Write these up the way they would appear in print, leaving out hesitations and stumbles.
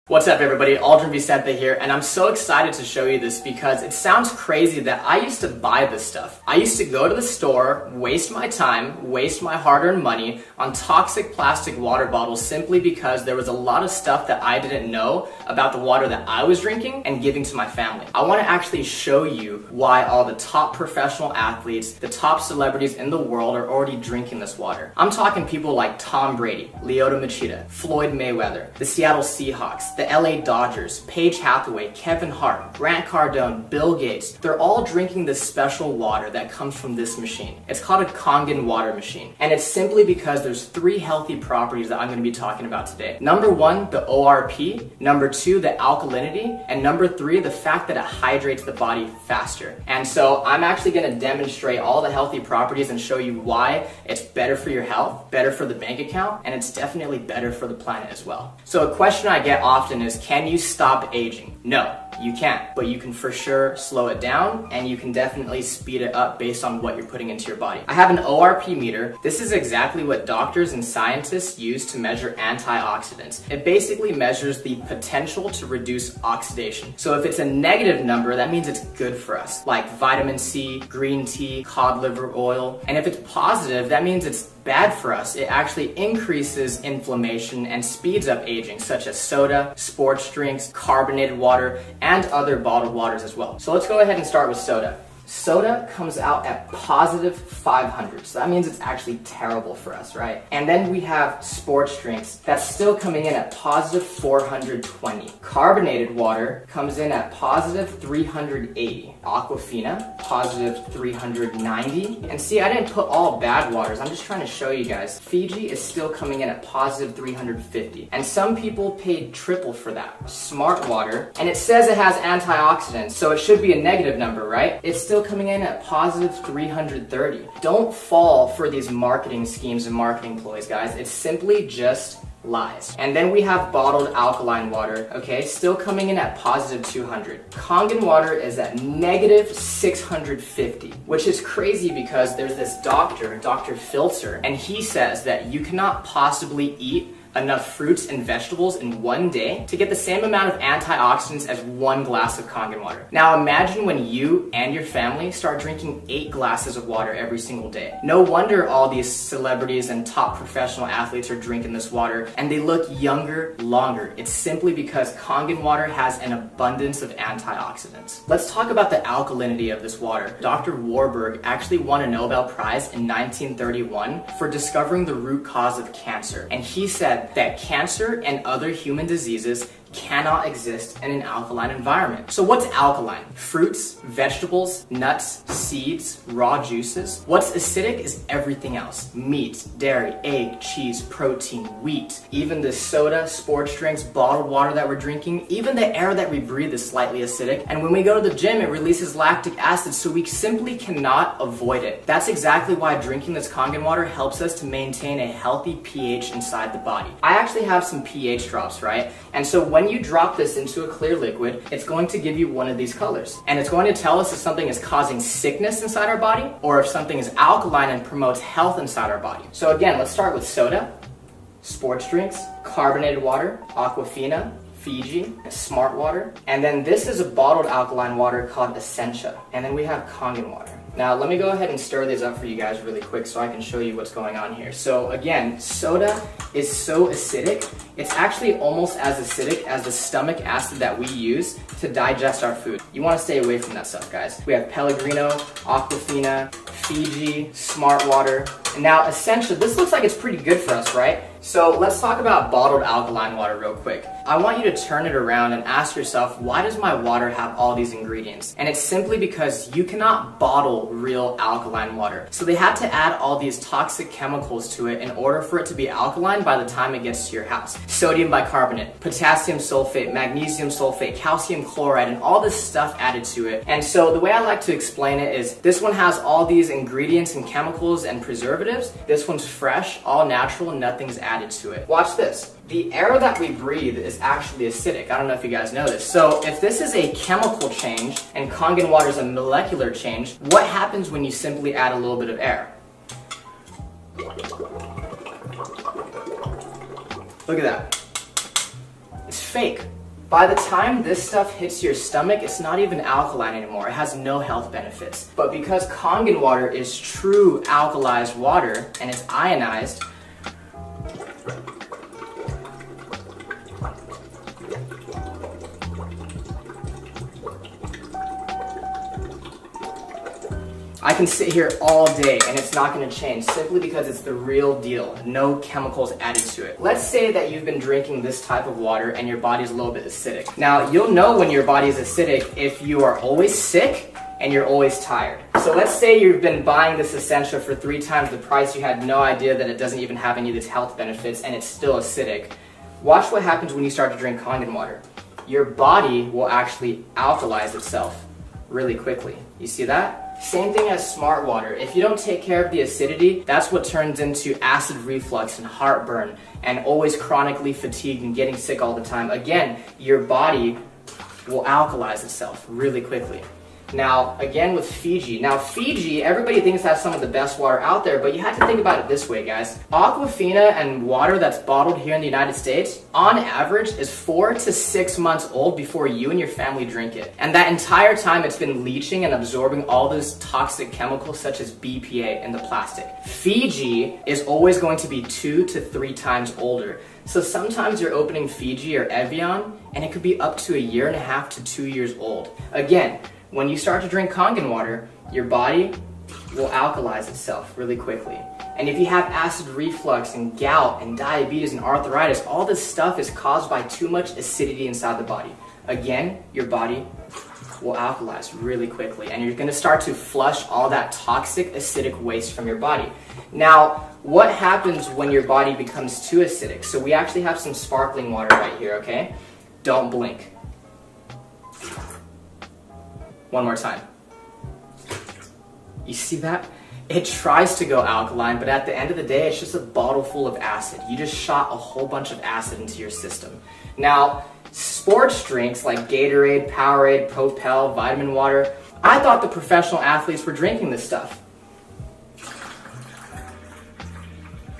What's up everybody, Aldrin Vicente here, and I'm so excited to show you this because it sounds crazy that I used to buy this stuff. I used to go to the store, waste my time, waste my hard-earned money on toxic plastic water bottles simply because there was a lot of stuff that I didn't know about the water that I was drinking and giving to my family. I want to actually show you why all the top professional athletes, the top celebrities in the world are already drinking this water. I'm talking people like Tom Brady, Lyoto Machida, Floyd Mayweather, the Seattle Seahawks, the LA Dodgers, Paige Hathaway, Kevin Hart, Grant Cardone, Bill Gates. They're all drinking this special water that comes from this machine. It's called a Kangen water machine. And it's simply because there's 3 healthy properties that I'm going to be talking about today. Number 1, the ORP. Number 2, the alkalinity. And number 3, the fact that it hydrates the body faster. And so I'm actually going to demonstrate all the healthy properties and show you why it's better for your health, better for the bank account, and it's definitely better for the planet as well. So a question I get often is, can you stop aging? No, you can't, but you can for sure slow it down and you can definitely speed it up based on what you're putting into your body. I have an ORP meter. This is exactly what doctors and scientists use to measure antioxidants. It basically measures the potential to reduce oxidation. So if it's a negative number, that means it's good for us, like vitamin C, green tea, cod liver oil. And if it's positive, that means it's bad for us. It actually increases inflammation and speeds up aging, such as soda, sports drinks, carbonated water, and other bottled waters as well. So let's go ahead and start with soda. Soda comes out at positive 500, so that means it's actually terrible for us, right? And then we have sports drinks that's still coming in at positive 420. Carbonated water comes in at positive 380. Aquafina, positive 390. And see, I didn't put all bad waters, I'm just trying to show you guys. Fiji is still coming in at positive 350. And some people paid triple for that. Smart water, and it says it has antioxidants, so it should be a negative number, right? It's still coming in at positive 330. Don't fall for these marketing schemes and marketing ploys, guys. It's simply just lies. And then we have bottled alkaline water, okay, still coming in at positive 200. Kangen water is at negative 650, which is crazy because there's this doctor, Dr. Filter, and he says that you cannot possibly eat enough fruits and vegetables in one day to get the same amount of antioxidants as 1 glass of Kangen water. Now imagine when you and your family start drinking 8 glasses of water every single day. No wonder all these celebrities and top professional athletes are drinking this water and they look younger longer. It's simply because Kangen water has an abundance of antioxidants. Let's talk about the alkalinity of this water. Dr. Warburg actually won a Nobel Prize in 1931 for discovering the root cause of cancer. And he said that cancer and other human diseases cannot exist in an alkaline environment. So what's alkaline? Fruits, vegetables, nuts, seeds, raw juices. What's acidic is everything else. Meat, dairy, egg, cheese, protein, wheat. Even the soda, sports drinks, bottled water that we're drinking, even the air that we breathe is slightly acidic. And when we go to the gym, it releases lactic acid, so we simply cannot avoid it. That's exactly why drinking this Kangen water helps us to maintain a healthy pH inside the body. I actually have some pH drops, right? And so when you drop this into a clear liquid, it's going to give you one of these colors. And it's going to tell us if something is causing sickness inside our body or if something is alkaline and promotes health inside our body. So again, let's start with soda, sports drinks, carbonated water, Aquafina, Fiji, Smart water. And then this is a bottled alkaline water called Essentia. And then we have Kangen water. Now let me go ahead and stir these up for you guys really quick so I can show you what's going on here. So again, soda is so acidic, it's actually almost as acidic as the stomach acid that we use to digest our food. You want to stay away from that stuff, guys. We have Pellegrino, Aquafina, Fiji, Smart water, and now Essentia. This looks like it's pretty good for us, right? So let's talk about bottled alkaline water real quick. I want you to turn it around and ask yourself, why does my water have all these ingredients? And it's simply because you cannot bottle real alkaline water. So they had to add all these toxic chemicals to it in order for it to be alkaline by the time it gets to your house. Sodium bicarbonate, potassium sulfate, magnesium sulfate, calcium chloride, and all this stuff added to it. And so the way I like to explain it is this one has all these ingredients and chemicals and preservatives. This one's fresh, all natural, and nothing's added to it. Watch this. The air that we breathe is actually acidic. I don't know if you guys know this. So if this is a chemical change and Kangen water is a molecular change, what happens when you simply add a little bit of air? Look at that. It's fake. By the time this stuff hits your stomach, it's not even alkaline anymore. It has no health benefits. But because Kangen water is true alkalized water and it's ionized, I can sit here all day and it's not going to change simply because it's the real deal. No chemicals added to it. Let's say that you've been drinking this type of water and your body's a little bit acidic. Now, you'll know when your body is acidic if you are always sick and you're always tired. So let's say you've been buying this Essentia for 3 times the price, you had no idea that it doesn't even have any of these health benefits and it's still acidic. Watch what happens when you start to drink Kangen water. Your body will actually alkalize itself really quickly. You see that? Same thing as smart water. If you don't take care of the acidity, that's what turns into acid reflux and heartburn and always chronically fatigued and getting sick all the time. Again, your body will alkalize itself really quickly. Now, again with Fiji. Now, Fiji, everybody thinks that's some of the best water out there, but you have to think about it this way, guys. Aquafina and water that's bottled here in the United States, on average, is 4 to 6 months old before you and your family drink it. And that entire time, it's been leaching and absorbing all those toxic chemicals such as BPA in the plastic. Fiji is always going to be 2 to 3 times older. So sometimes you're opening Fiji or Evian, and it could be up to 1.5 to 2 years old. Again, when you start to drink Kangen water, your body will alkalize itself really quickly. And if you have acid reflux and gout and diabetes and arthritis, all this stuff is caused by too much acidity inside the body. Again, your body will alkalize really quickly and you're going to start to flush all that toxic acidic waste from your body. Now, what happens when your body becomes too acidic? So we actually have some sparkling water right here, okay? Don't blink. One more time. You see that? It tries to go alkaline, but at the end of the day, it's just a bottle full of acid. You just shot a whole bunch of acid into your system. Now, sports drinks like Gatorade, Powerade, Propel, vitamin water, I thought the professional athletes were drinking this stuff.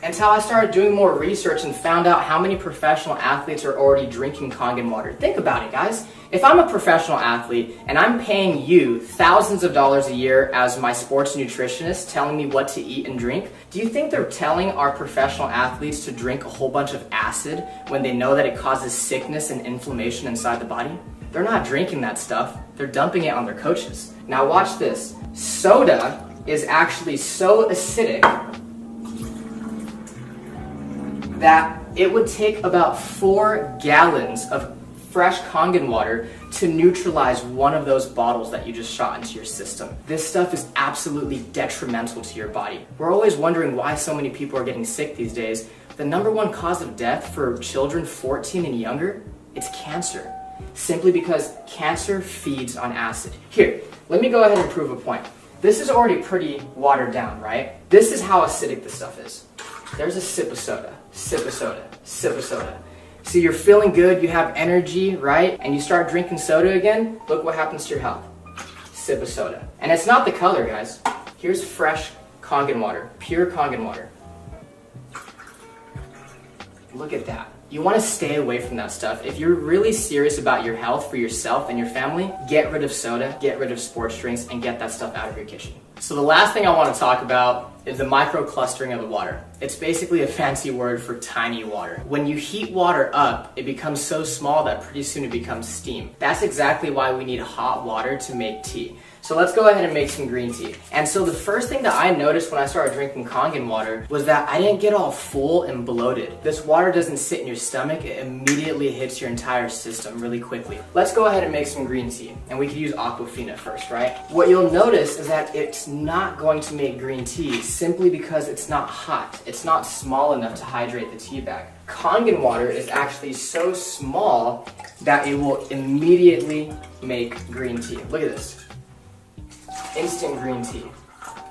Until I started doing more research and found out how many professional athletes are already drinking Kangen water. Think about it, guys. If I'm a professional athlete and I'm paying you thousands of dollars a year as my sports nutritionist telling me what to eat and drink, do you think they're telling our professional athletes to drink a whole bunch of acid when they know that it causes sickness and inflammation inside the body? They're not drinking that stuff. They're dumping it on their coaches. Now watch this. Soda is actually so acidic that it would take about 4 gallons of fresh Kangen water to neutralize one of those bottles that you just shot into your system. This stuff is absolutely detrimental to your body. We're always wondering why so many people are getting sick these days. The #1 cause of death for children 14 and younger, it's cancer. Simply because cancer feeds on acid. Here, let me go ahead and prove a point. This is already pretty watered down, right? This is how acidic this stuff is. There's a sip of soda, sip of soda, sip of soda. See, you're feeling good, you have energy, right? And you start drinking soda again, look what happens to your health. Sip of soda. And it's not the color, guys. Here's fresh Kangen water, pure Kangen water. Look at that. You want to stay away from that stuff. If you're really serious about your health for yourself and your family, get rid of soda, get rid of sports drinks, and get that stuff out of your kitchen. So the last thing I want to talk about is the microclustering of the water. It's basically a fancy word for tiny water. When you heat water up, it becomes so small that pretty soon it becomes steam. That's exactly why we need hot water to make tea. So let's go ahead and make some green tea. And so the first thing that I noticed when I started drinking Kangen water was that I didn't get all full and bloated. This water doesn't sit in your stomach, it immediately hits your entire system really quickly. Let's go ahead and make some green tea. And we could use Aquafina first, right? What you'll notice is that it's not going to make green tea simply because it's not hot. It's not small enough to hydrate the tea bag. Kangen water is actually so small that it will immediately make green tea. Look at this. Instant green tea.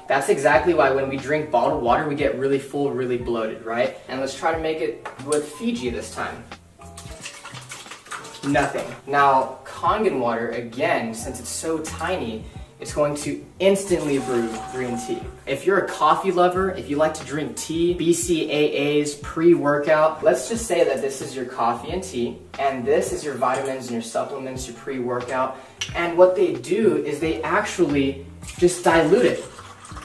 That's exactly why when we drink bottled water, we get really full, really bloated, right? And let's try to make it with Fiji this time. Nothing. Now, Kangen water, again, since it's so tiny, it's going to instantly brew green tea. If you're a coffee lover, if you like to drink tea, BCAAs, pre-workout, let's just say that this is your coffee and tea, and this is your vitamins and your supplements, your pre-workout, and what they do is they actually just dilute it.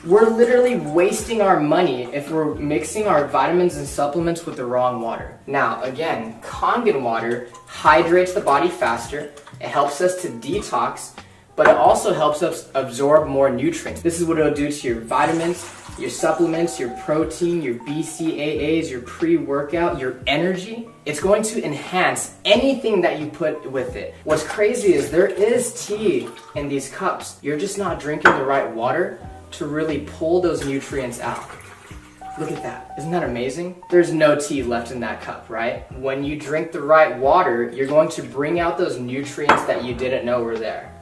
We're literally wasting our money if we're mixing our vitamins and supplements with the wrong water. Now, again, Kangen water hydrates the body faster, it helps us to detox, but it also helps us absorb more nutrients. This is what it'll do to your vitamins, your supplements, your protein, your BCAAs, your pre-workout, your energy. It's going to enhance anything that you put with it. What's crazy is there is tea in these cups. You're just not drinking the right water to really pull those nutrients out. Look at that. Isn't that amazing? There's no tea left in that cup, right? When you drink the right water, you're going to bring out those nutrients that you didn't know were there.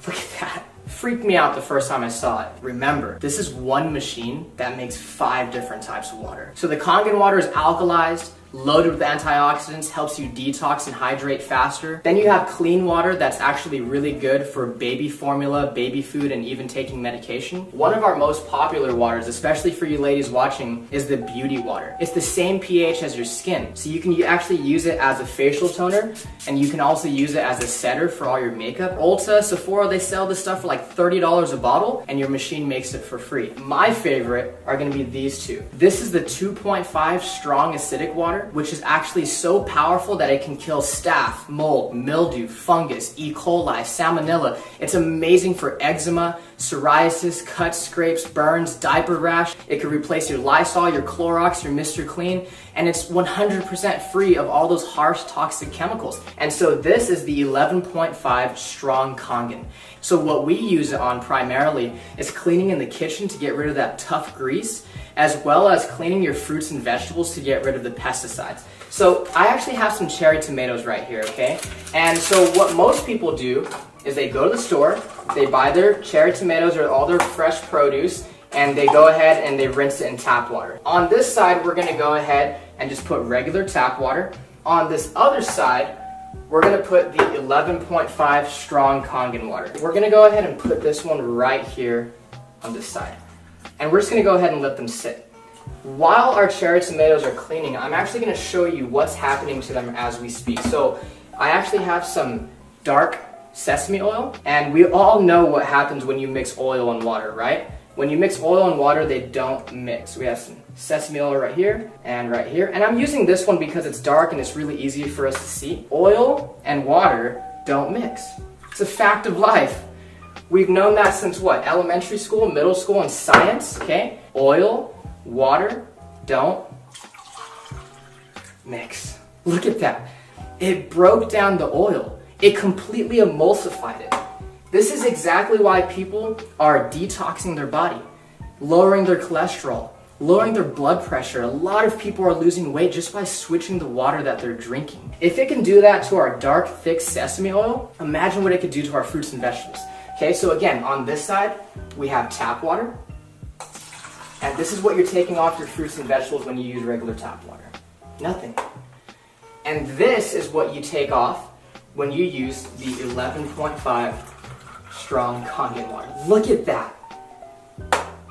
Look at that. Freaked me out the first time I saw it. Remember, this is one machine that makes 5 different types of water. So the Kangen water is alkalized, loaded with antioxidants, helps you detox and hydrate faster. Then you have clean water that's actually really good for baby formula, baby food, and even taking medication. One of our most popular waters, especially for you ladies watching, is the beauty water. It's the same pH as your skin, so you can actually use it as a facial toner, and you can also use it as a setter for all your makeup. Ulta, Sephora, they sell this stuff for like $30 a bottle, and your machine makes it for free. My favorite are gonna be these two. This is the 2.5 strong acidic water, which is actually so powerful that it can kill staph, mold, mildew, fungus, E. coli, salmonella. It's amazing for eczema, psoriasis, cuts, scrapes, burns, diaper rash. It can replace your Lysol, your Clorox, your Mr. Clean, and it's 100% free of all those harsh toxic chemicals. And so this is the 11.5 strong Kangen. So what we use it on primarily is cleaning in the kitchen to get rid of that tough grease, as well as cleaning your fruits and vegetables to get rid of the pesticides. So I actually have some cherry tomatoes right here, okay? And so what most people do is they go to the store, they buy their cherry tomatoes or all their fresh produce, and they go ahead and they rinse it in tap water. On this side, we're gonna go ahead and just put regular tap water. On this other side, we're gonna put the 11.5 strong Kangen water. We're gonna go ahead and put this one right here on this side. And we're just gonna go ahead and let them sit. While our cherry tomatoes are cleaning, I'm actually gonna show you what's happening to them as we speak. So I actually have some dark sesame oil, and we all know what happens when you mix oil and water, right? When you mix oil and water, they don't mix. We have some sesame oil right here and right here. And I'm using this one because it's dark and it's really easy for us to see. Oil and water don't mix. It's a fact of life. We've known that since what? Elementary school, middle school, and science, okay? Oil, water, don't mix. Look at that. It broke down the oil. It completely emulsified it. This is exactly why people are detoxing their body, lowering their cholesterol, lowering their blood pressure. A lot of people are losing weight just by switching the water that they're drinking. If it can do that to our dark, thick sesame oil, imagine what it could do to our fruits and vegetables. Okay, so again, on this side, we have tap water. And this is what you're taking off your fruits and vegetables when you use regular tap water. Nothing. And this is what you take off when you use the 11.5 strong Kangen water. Look at that.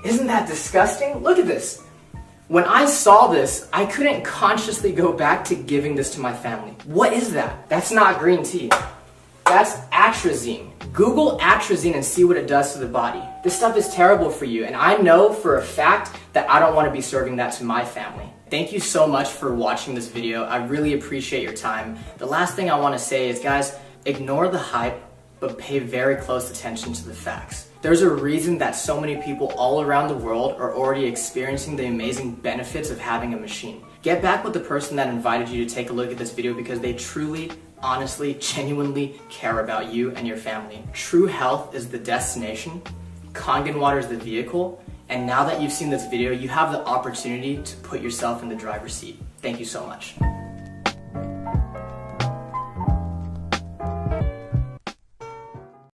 Isn't that disgusting? Look at this. When I saw this, I couldn't consciously go back to giving this to my family. What is that? That's not green tea. That's atrazine. Google atrazine and see what it does to the body. This stuff is terrible for you, and I know for a fact that I don't want to be serving that to my family. Thank you so much for watching this video. I really appreciate your time. The last thing I want to say is, guys, ignore the hype, but pay very close attention to the facts. There's a reason that so many people all around the world are already experiencing the amazing benefits of having a machine. Get back with the person that invited you to take a look at this video because they truly, honestly, genuinely care about you and your family. True health is the destination, Kangen water is the vehicle, and now that you've seen this video, you have the opportunity to put yourself in the driver's seat. Thank you so much.